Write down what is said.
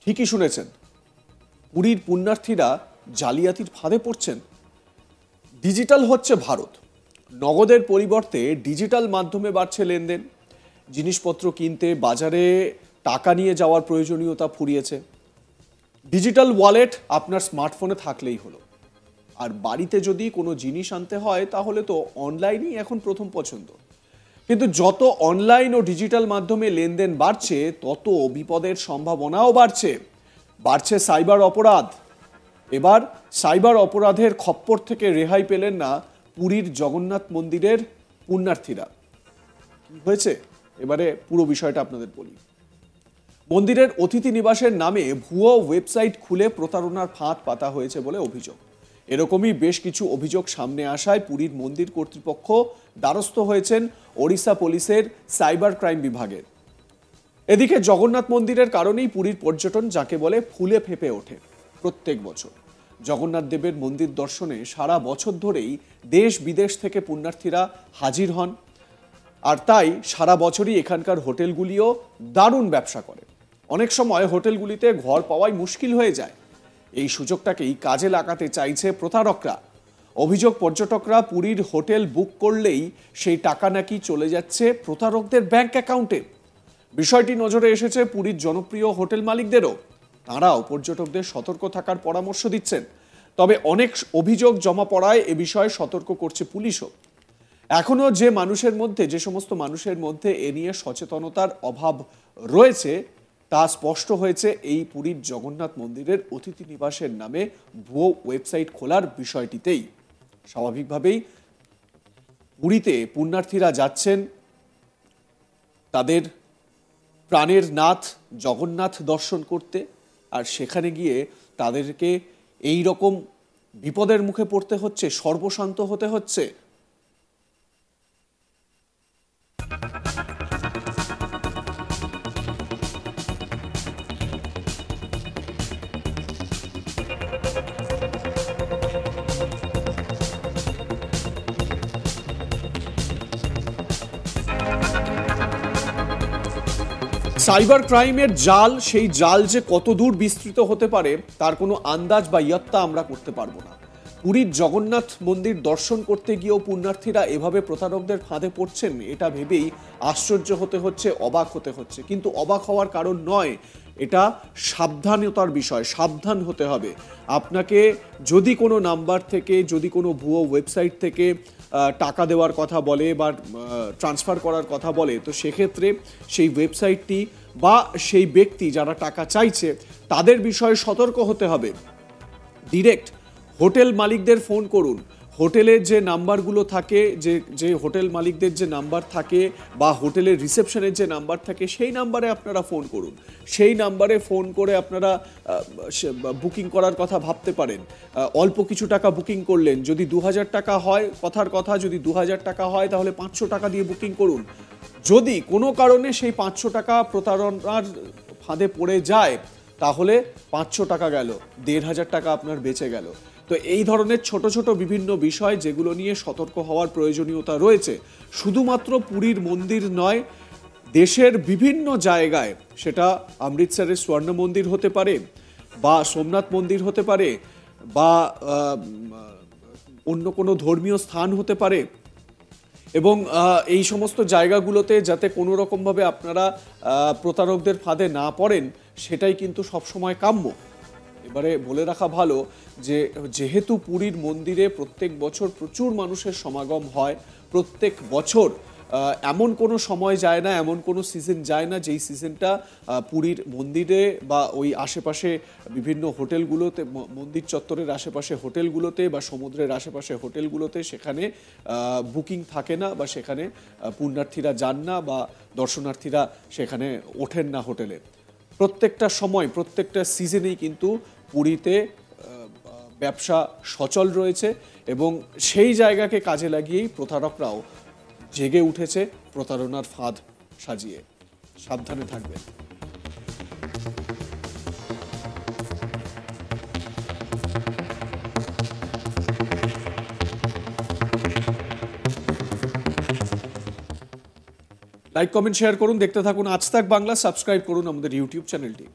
ঠিকই শুনেছেন, পুরীর পুণ্যার্থীরা জালিয়াতির ফাঁদে পড়ছেন। ডিজিটাল হচ্ছে ভারত, নগদের পরিবর্তে ডিজিটাল মাধ্যমে বাড়ছে লেনদেন। জিনিসপত্র কিনতে বাজারে টাকা নিয়ে যাওয়ার প্রয়োজনীয়তা ফুরিয়েছে। ডিজিটাল ওয়ালেট আপনার স্মার্টফোনে থাকলেই হলো। আর বাড়িতে যদি কোনো জিনিস আনতে হয় তাহলে তো অনলাইনই এখন প্রথম পছন্দ। কিন্তু যত অনলাইন ও ডিজিটাল মাধ্যমে লেনদেন বাড়ছে, তত বিপদের সম্ভাবনাও বাড়ছে। বাড়ছে সাইবার অপরাধ। এবার সাইবার অপরাধের খপ্পর থেকে রেহাই পেলেন না পুরীর জগন্নাথ মন্দিরের পুণ্যার্থীরা। কি হয়েছে এবারে পুরো বিষয়টা আপনাদের বলি। মন্দিরের অতিথি নিবাসের নামে ভুয়ো ওয়েবসাইট খুলে প্রতারণার ফাঁদ পাতা হয়েছে বলে অভিযোগ। এরকমই বেশ কিছু অভিযোগ সামনে আসায় পুরীর মন্দির কর্তৃপক্ষ দ্বারস্থ হয়েছেন ওড়িশা পুলিশের সাইবার ক্রাইম বিভাগের। এদিকে জগন্নাথ মন্দিরের কারণেই পুরীর পর্যটন যাকে বলে ফুলে ফেঁপে ওঠে প্রত্যেক বছর। জগন্নাথ দেবের মন্দির দর্শনে সারা বছর ধরেই দেশ বিদেশ থেকে পুণ্যার্থীরা হাজির হন। আর তাই সারা বছরই এখানকার হোটেলগুলিও দারুণ ব্যবসা করে। অনেক সময় হোটেলগুলিতে ঘর পাওয়াই মুশকিল হয়ে যায়। এই সুযোগটাকেই কাজে লাগাতে চাইছে প্রতারকরা। অভিযোগ, পর্যটকরা পুরীর হোটেল বুক করলেই সেই টাকা নাকি চলে যাচ্ছে প্রতারকদের ব্যাংক অ্যাকাউন্টে। বিষয়টি নজরে এসেছে পুরীর জনপ্রিয় হোটেল মালিকদেরও। তাঁরাও পর্যটকদের সতর্ক থাকার পরামর্শ দিচ্ছেন। তবে অনেক অভিযোগ জমা পড়ায় এ বিষয়ে সতর্ক করছে পুলিশও। এখনো যে সমস্ত মানুষের মধ্যে এ নিয়ে সচেতনতার অভাব রয়েছে তা স্পষ্ট হয়েছে এই পুরীর জগন্নাথ মন্দিরের অতিথি নিবাসের নামে ভুয়ো ওয়েবসাইট খোলার বিষয়টিতেই। স্বাভাবিকভাবেই পুরীতে পুণ্যার্থীরা যাচ্ছেন তাদের প্রাণের নাথ জগন্নাথ দর্শন করতে, আর সেখানে গিয়ে তাদেরকে এই রকম বিপদের মুখে পড়তে হচ্ছে, সর্বশান্ত হতে হচ্ছে। সাইবার ক্রাইমের জাল, সেই জাল যে কত দূর বিস্তৃত হতে পারে তার কোনো আন্দাজ বা ইয়ত্তা আমরা করতে পারবো না। পুরীর জগন্নাথ মন্দির দর্শন করতে গিয়েও পুণ্যার্থীরা এভাবে প্রতারকদের ফাঁদে পড়ছেন, এটা ভেবেই আশ্চর্য হতে হচ্ছে, অবাক হতে হচ্ছে। কিন্তু অবাক হওয়ার কারণ নয়, এটা সাবধানতার বিষয়। সাবধান হতে হবে আপনাকে। যদি কোনো নাম্বার থেকে, যদি কোনো ভুয়ো ওয়েবসাইট থেকে টাকা দেওয়ার কথা বলে বা ট্রান্সফার করার কথা বলে, তো সেক্ষেত্রে সেই ওয়েবসাইটটি বা সেই ব্যক্তি যারা টাকা চাইছে তাদের বিষয়ে সতর্ক হতে হবে। ডিরেক্ট হোটেল মালিকদের ফোন করুন। হোটেলের যে নাম্বারগুলো থাকে, যে হোটেল মালিকদের যে নাম্বার থাকে বা হোটেলের রিসেপশনের যে নাম্বার থাকে, সেই নাম্বারে আপনারা ফোন করুন। সেই নাম্বারে ফোন করে আপনারা বুকিং করার কথা ভাবতে পারেন। অল্প কিছু টাকা বুকিং করলেন, যদি 2000 টাকা হয়, কথার কথা যদি 2000 টাকা হয় তাহলে 500 টাকা দিয়ে বুকিং করুন। যদি কোনো কারণে সেই 500 টাকা প্রতারণার ফাঁদে পড়ে যায় তাহলে 500 টাকা গেল, 1500 টাকা আপনার বেঁচে গেল। তো এই ধরনের ছোট ছোট বিভিন্ন বিষয় যেগুলো নিয়ে সতর্ক হওয়ার প্রয়োজনীয়তা রয়েছে, শুধুমাত্র পুরীর মন্দির নয়, দেশের বিভিন্ন জায়গায়, সেটা অমৃতসরের স্বর্ণ মন্দির হতে পারে বা সোমনাথ মন্দির হতে পারে বা অন্য কোনো ধর্মীয় স্থান হতে পারে, এবং এই সমস্ত জায়গাগুলোতে যাতে কোনো রকমভাবে আপনারা প্রতারকদের ফাঁদে না পড়েন সেটাই কিন্তু সবসময় কাম্য। এবারে বলে রাখা ভালো যে যেহেতু পুরীর মন্দিরে প্রত্যেক বছর প্রচুর মানুষের সমাগম হয়, প্রত্যেক বছর এমন কোনো সময় যায় না, এমন কোনো সিজন যায় না যেই সিজনটা পুরীর মন্দিরে বা ওই আশেপাশে বিভিন্ন হোটেলগুলোতে, মন্দির চত্বরের আশেপাশে হোটেলগুলোতে বা সমুদ্রের আশেপাশে হোটেলগুলোতে সেখানে বুকিং থাকে না বা সেখানে পুণ্যার্থীরা যান না বা দর্শনার্থীরা সেখানে ওঠেন না হোটেলে। প্রত্যেকটা সময়, প্রত্যেকটা সিজনেই কিন্তু পুরীতে ব্যবসা সচল রয়েছে এবং সেই জায়গাকে কাজে লাগিয়েই প্রতারকরাও জেগে উঠেছে প্রতারণার ফাঁদ সাজিয়ে। সাবধানে থাকবেন। লাইক, কমেন্ট, শেয়ার করুন। দেখতে থাকুন আজ তাক বাংলা। সাবস্ক্রাইব করুন আমাদের ইউটিউব চ্যানেলটি।